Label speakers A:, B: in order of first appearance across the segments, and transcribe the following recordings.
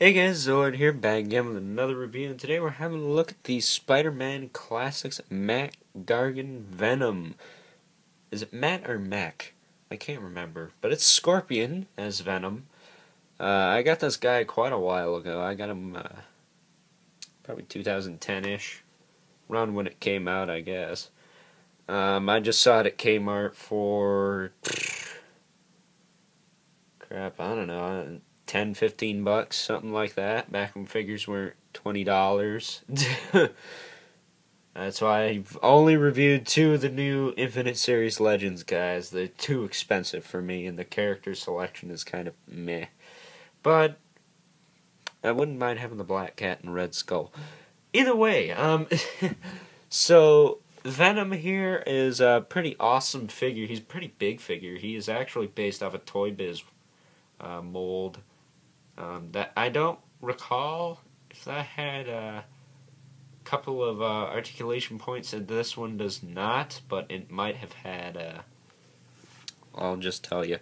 A: Hey guys, Zord here, back again with another review, and today we're having a look at the Spider-Man Classics Mac Gargan Venom. Is it Matt or Mac? I can't remember, but it's Scorpion as Venom. I got this guy quite a while ago. I got him probably 2010-ish, around when it came out, I guess. I just saw it at Kmart for crap, I don't know, 10, 15 bucks, something like that, back when figures were $20. That's why I've only reviewed two of the new Infinite Series Legends guys. They're too expensive for me, and the character selection is kind of meh. But I wouldn't mind having the Black Cat and Red Skull. Either way, so Venom here is a pretty awesome figure. He's a pretty big figure. He is actually based off a Toy Biz mold. That I don't recall if that had a couple of articulation points, and this one does not, but it might have had I'll just tell you,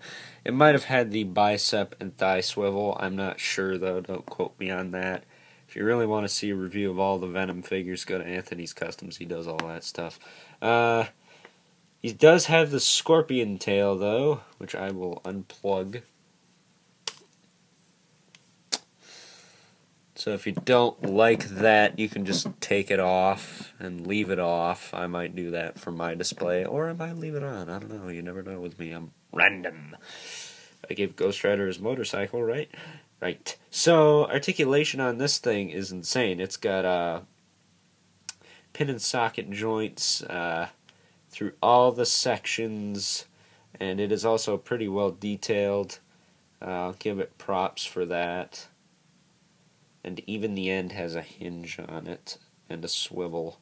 A: it might have had the bicep and thigh swivel. I'm not sure though, don't quote me on that. If you really want to see a review of all the Venom figures, go to Anthony's Customs. He does all that stuff. He does have the scorpion tail though, which I will unplug. So if you don't like that, you can just take it off and leave it off. I might do that for my display, or I might leave it on. I don't know. You never know with me. I'm random. I gave Ghost Rider his motorcycle, right? Right. So articulation on this thing is insane. It's got pin and socket joints through all the sections, and it is also pretty well detailed. I'll give it props for that. And even the end has a hinge on it and a swivel.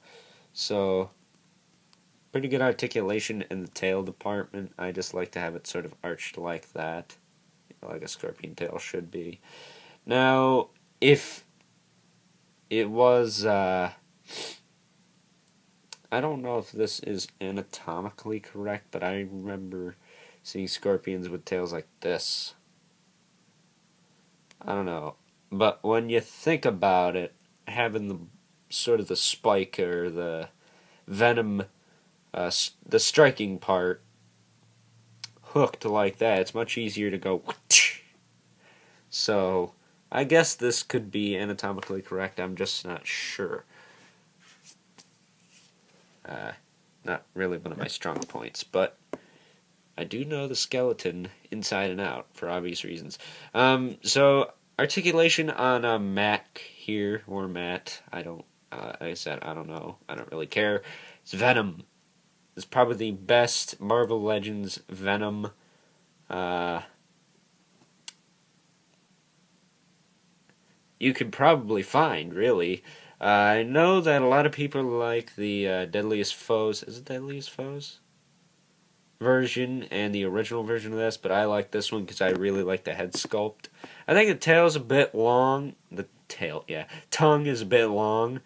A: So, pretty good articulation in the tail department. I just like to have it sort of arched like that, like a scorpion tail should be. Now, if it was, I don't know if this is anatomically correct, but I remember seeing scorpions with tails like this. I don't know. But when you think about it, having the sort of the spike or the venom, the striking part hooked like that, it's much easier to go. So I guess this could be anatomically correct. I'm just not sure. Not really one of my strong points, but I do know the skeleton inside and out for obvious reasons. So articulation on Mac here, or Matt, I don't, like I said, I don't know, I don't really care. It's Venom. It's probably the best Marvel Legends Venom, you could probably find, really. I know that a lot of people like the Deadliest Foes, is it Deadliest Foes? Version and the original version of this, but I like this one because I really like the head sculpt. I think the tail's a bit long. Tongue is a bit long.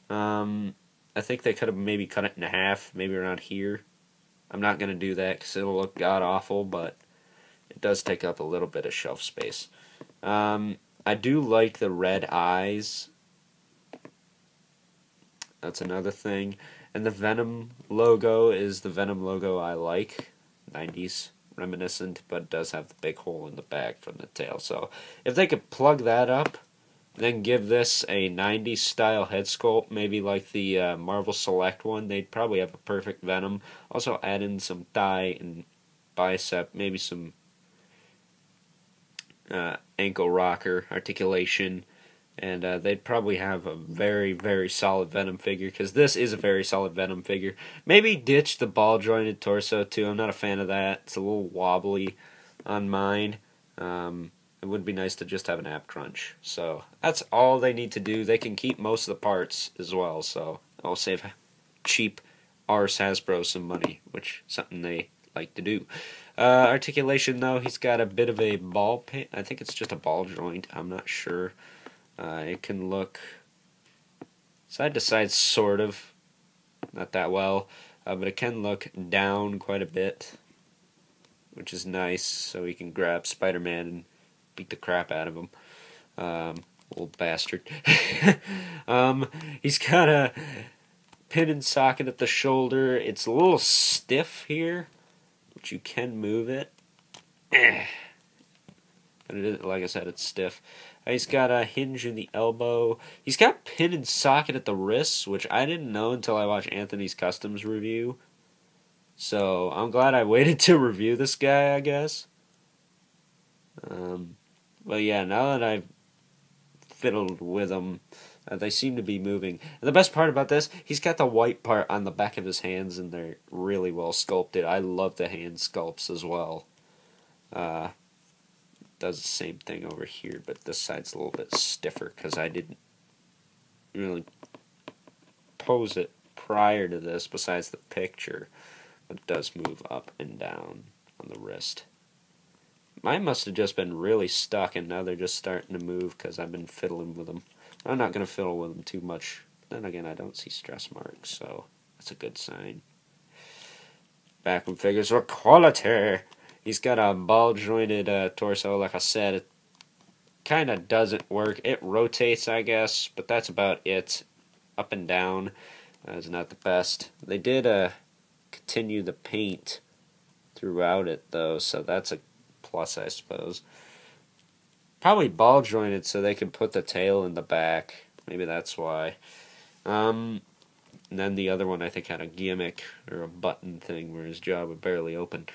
A: I think they could have maybe cut it in half, maybe around here. I'm not going to do that because it'll look god-awful, but it does take up a little bit of shelf space. I do like the red eyes. That's another thing. And the Venom logo is the Venom logo I like. 90s reminiscent, but does have the big hole in the back from the tail. So if they could plug that up, then give this a 90s style head sculpt, maybe like the Marvel Select one, they'd probably have a perfect Venom. Also add in some thigh and bicep, maybe some ankle rocker articulation. And they'd probably have a very, very solid Venom figure, because this is a very solid Venom figure. Maybe ditch the ball-jointed torso, too. I'm not a fan of that. It's a little wobbly on mine. It would be nice to just have an ab crunch. So that's all they need to do. They can keep most of the parts as well, so I'll save cheap arse Hasbro some money, which is something they like to do. Articulation, though, he's got a bit of a ball pin. I think it's just a ball joint. I'm not sure. It can look side to side, sort of, not that well, but it can look down quite a bit, which is nice, so we can grab Spiderman and beat the crap out of him. Old bastard. He's got a pin and socket at the shoulder. It's a little stiff here, but you can move it. But it is, like I said, it's stiff. He's got a hinge in the elbow. He's got pin and socket at the wrists, which I didn't know until I watched Anthony's Customs review. So I'm glad I waited to review this guy, I guess. But yeah, now that I've fiddled with them, they seem to be moving. And the best part about this, he's got the white part on the back of his hands, and they're really well sculpted. I love the hand sculpts as well. Does the same thing over here, but this side's a little bit stiffer because I didn't really pose it prior to this, besides the picture. But it does move up and down on the wrist. Mine must have just been really stuck, and now they're just starting to move because I've been fiddling with them. I'm not going to fiddle with them too much. Then again, I don't see stress marks, so that's a good sign. Backroom figures are quality. He's got a ball-jointed torso, like I said. It kind of doesn't work. It rotates, I guess, but that's about it. Up and down is not the best. They did continue the paint throughout it, though, so that's a plus, I suppose. Probably ball-jointed so they could put the tail in the back. Maybe that's why. And then the other one, I think, had a gimmick or a button thing where his jaw would barely open.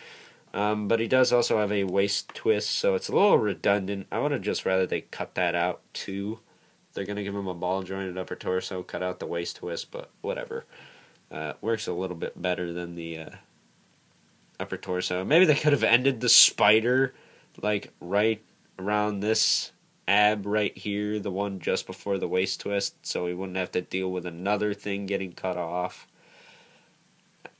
A: But he does also have a waist twist, so it's a little redundant. I would have just rather they cut that out, too. If they're going to give him a ball-jointed upper torso, cut out the waist twist, but whatever. Works a little bit better than the upper torso. Maybe they could have ended the spider, like, right around this ab right here, the one just before the waist twist, so he wouldn't have to deal with another thing getting cut off.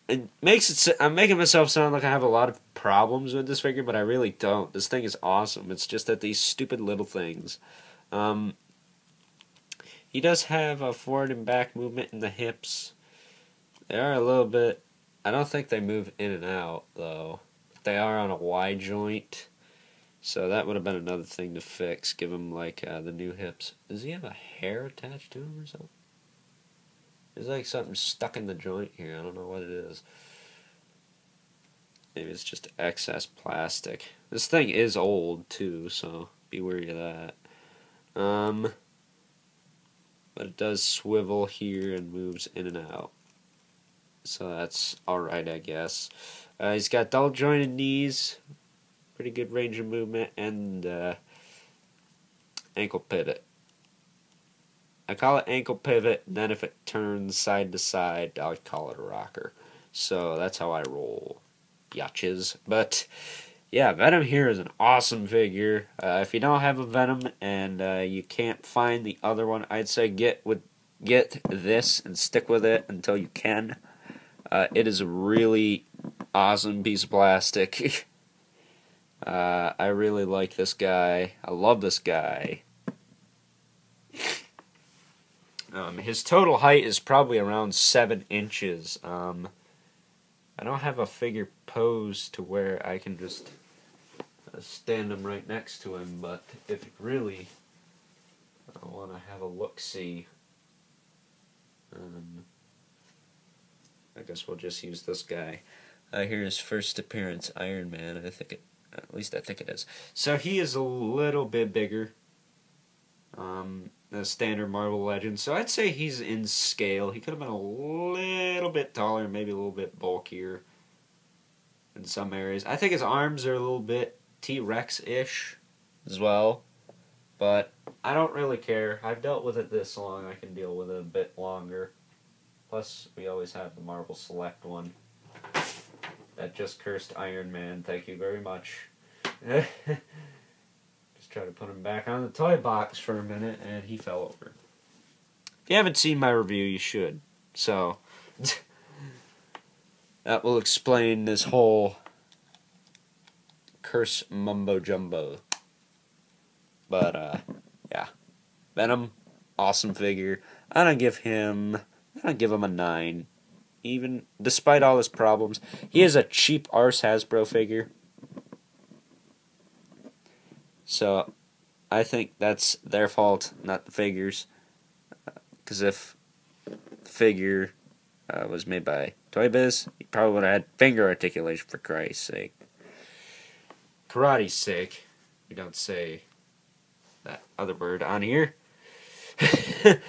A: It makes it. I'm making myself sound like I have a lot of problems with this figure, but I really don't. This thing is awesome. It's just that these stupid little things. He does have a forward and back movement in the hips. They are a little bit. I don't think they move in and out though. They are on a Y joint, so that would have been another thing to fix. Give him like the new hips. Does he have a hair attached to him or something? There's like something stuck in the joint here. I don't know what it is. Maybe it's just excess plastic. This thing is old too, so be wary of that. But it does swivel here and moves in and out. So that's alright, I guess. He's got double jointed knees, pretty good range of movement, and ankle pivot. I call it ankle pivot, and then if it turns side to side, I'll call it a rocker. So that's how I roll. Yatches. But yeah, Venom here is an awesome figure. If you don't have a Venom and you can't find the other one, I'd say get this and stick with it until you can. It is a really awesome piece of plastic. I really like this guy. I love this guy. His total height is probably around 7 inches. I don't have a figure posed to where I can just stand him right next to him, but if you really want to have a look-see, I guess we'll just use this guy. Here's first appearance, Iron Man. I think at least I think it is. So he is a little bit bigger. The standard Marvel Legend. So I'd say he's in scale. He could have been a little bit taller, maybe a little bit bulkier in some areas. I think his arms are a little bit T-Rex-ish as well. But I don't really care. I've dealt with it this long. I can deal with it a bit longer. Plus, we always have the Marvel Select one. That just cursed Iron Man. Thank you very much. Try to put him back on the toy box for a minute, and he fell over. If you haven't seen my review, you should. So, that will explain this whole curse mumbo-jumbo. But, yeah. Venom, awesome figure. I'm gonna give him a 9. Even, despite all his problems. He is a cheap arse Hasbro figure. So, I think that's their fault, not the figures. Because if the figure was made by Toy Biz, he probably would have had finger articulation, for Christ's sake. Karate's sake. We don't say that other word on here. For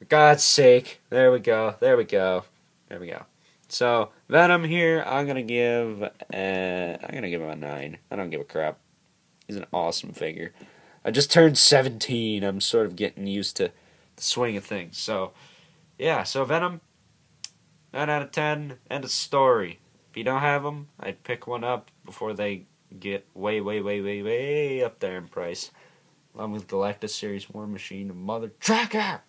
A: God's sake. There we go. There we go. There we go. So, Venom here, I'm gonna give him a 9. I don't give a crap. He's an awesome figure. I just turned 17. I'm sort of getting used to the swing of things. So, yeah. So Venom, 9 out of 10. End of story. If you don't have them, I'd pick one up before they get way up there in price. Along with Galactus Series War Machine and Mother Tracker.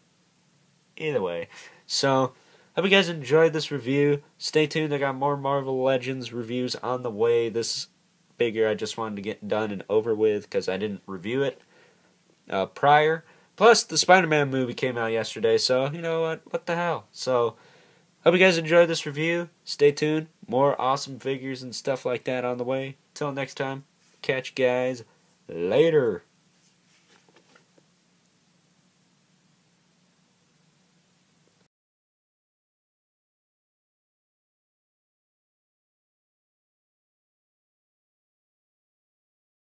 A: Either way. So, hope you guys enjoyed this review. Stay tuned. I got more Marvel Legends reviews on the way. This figure I just wanted to get done and over with because I didn't review it prior. Plus, the Spiderman movie came out yesterday, so you know what? What the hell? So, hope you guys enjoyed this review. Stay tuned. More awesome figures and stuff like that on the way. Till next time, catch you guys later.